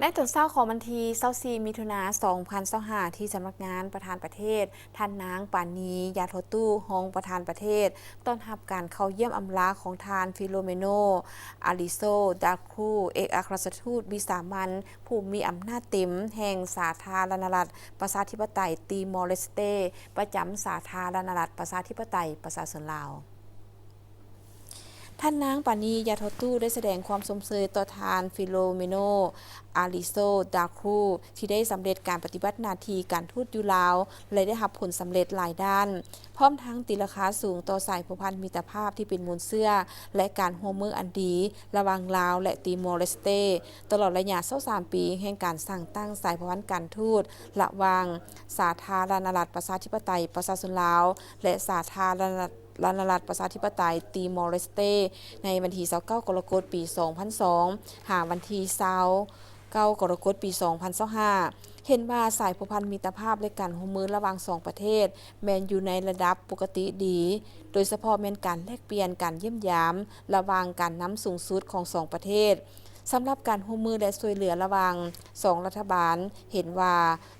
ในตอนเช้าของวันที่24มิถุนายน2025ที่สำนักงานประธานประเทศท่านนางปานียาโทตู้รองประธานประเทศต้อนรับการเข้าเยี่ยมอำลาของทานฟิโลเมโนอาริโซดาครูเอกอัครราชทูตวิสามันผู้มีอำนาจเต็มแห่งสาธารณรัฐประชาธิปไตยติมอร์เลสเตประจำสาธารณรัฐประชาธิปไตยประชาชนลาวท่านนางปานียาทอตู้ได้แสดงความสมเสยต่อทานฟิโลเมโนอาริโซดาครูที่ได้สำเร็จการปฏิบัติหน้าที่การทูตอยู่ลาวและได้รับผลสำเร็จหลายด้าน พร้อมทั้งตีราคาสูงต่อสายผูกพันมิตรภาพที่เป็นมูลเสื้อและการร่วมมืออันดีระหว่างลาวและติมอร์เลสเตตลอดระยะ23ปีแห่งการสร้างตั้งสายผูกพันการทูตระหว่างสาธารณรัฐประชาธิปไตยประชาชนลาวและสาธารณรัฐประชาธิปไตยติมอร์เลสเตในวันที่29กรกฎาคมปี2002หาวันที่29กรกฎาคมปี2025เห็นว่าสายผูกพันมิตรภาพและการร่วมมือระหว่าง2ประเทศแม้นอยู่ในระดับปกติดี โดยเฉพาะแม้นการแลกเปลี่ยนการเยี่ยมยามระหว่างการนำสูงสุดของ2ประเทศสำหรับการร่วมมือและช่วยเหลือระหว่าง2รัฐบาลเห็นว่า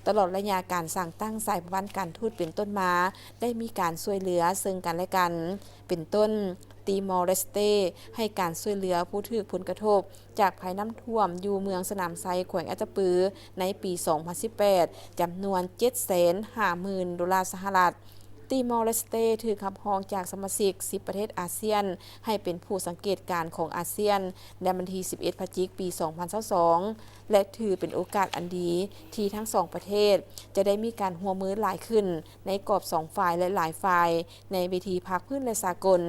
ตลอดระยะการสร้างตั้งสายพันธ์การทูตเป็นต้นมาได้มีการช่วยเหลือซึ่งกันและกันเป็นต้นติมอร์เลสเตให้การช่วยเหลือผู้ถูกผลกระทบจากภัยน้ำท่วมอยู่เมืองสนามไซแขวงอัตตปือในปี2018จำนวน750,000 ดอลลาร์สหรัฐติมอร์เลสเตถือคำร้องจากสมาชิก10ประเทศอาเซียนให้เป็นผู้สังเกตการณ์ของอาเซียนในวันที่11พฤศจิกายนปี2022และถือเป็นโอกาสอันดีที่ทั้งสองประเทศจะได้มีการร่วมมือหลายขึ้นในกรอบ2ฝ่ายและหลายฝ่ายในเวทีภาคพื้นและสากล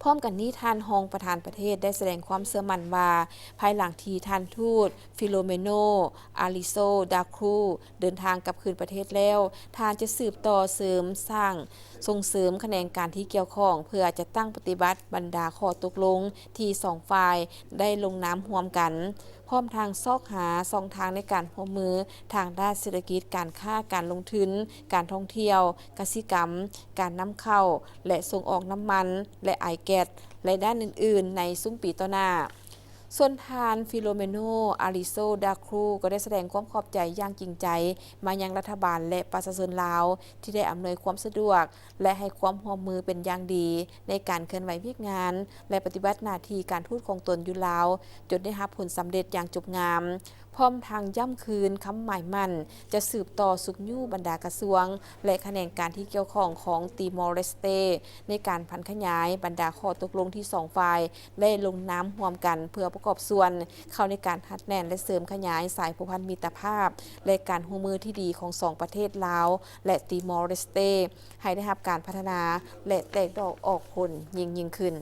พร้อมกันนี้ท่านรองประธานประเทศได้แสดงความเชื่อมั่นว่าภายหลังที่ท่านทูตฟิโลเมโนอาริโซดาครูเดินทางกลับคืนประเทศแล้วท่านจะสืบต่อเสริมสร้างส่งเสริมแขนงการที่เกี่ยวข้องเพื่อจะตั้งปฏิบัติบรรดาข้อตกลงที่2ฝ่ายได้ลงนามร่วมกันพร้อมทางซอกหาช่องทางในการร่วมมือทางด้านเศรษฐกิจการค้าการลงทุนการท่องเที่ยวกสิกรรมการนำเข้าและส่งออกน้ำมันและไอแก๊สและด้านอื่นๆในซุ้มปีต่อหน้าส่วนทานฟิโลเมโนอาริโซดาครูก็ได้แสดงความขอบใจอย่างจริงใจมายังรัฐบาลและประชาชนลาวที่ได้อำนวยความสะดวกและให้ความร่วมมือเป็นอย่างดีในการเคลื่อนไหวเวียกงานและปฏิบัติหน้าที่การทูตของตนอยู่ลาวจนได้รับผลสำเร็จอย่างจบงามพร้อมทางย่ำคืนคำหมายมั่นจะสืบต่อสุขยู่บรรดากระทรวงและแขนงการที่เกี่ยวข้องของติมอร์เลสเตในการพันขยายบรรดาข้อตกลงที่2ฝ่ายได้ลงน้ำร่วมกันเพื่อประกอบส่วนเข้าในการหัดแน่นและเสริมขยายสายผูกพันมิตรภาพและการร่วมมือที่ดีของ2ประเทศลาวและติมอร์เลสเตให้ได้รับการพัฒนาและแตกดอกออกผลยิ่งขึ้น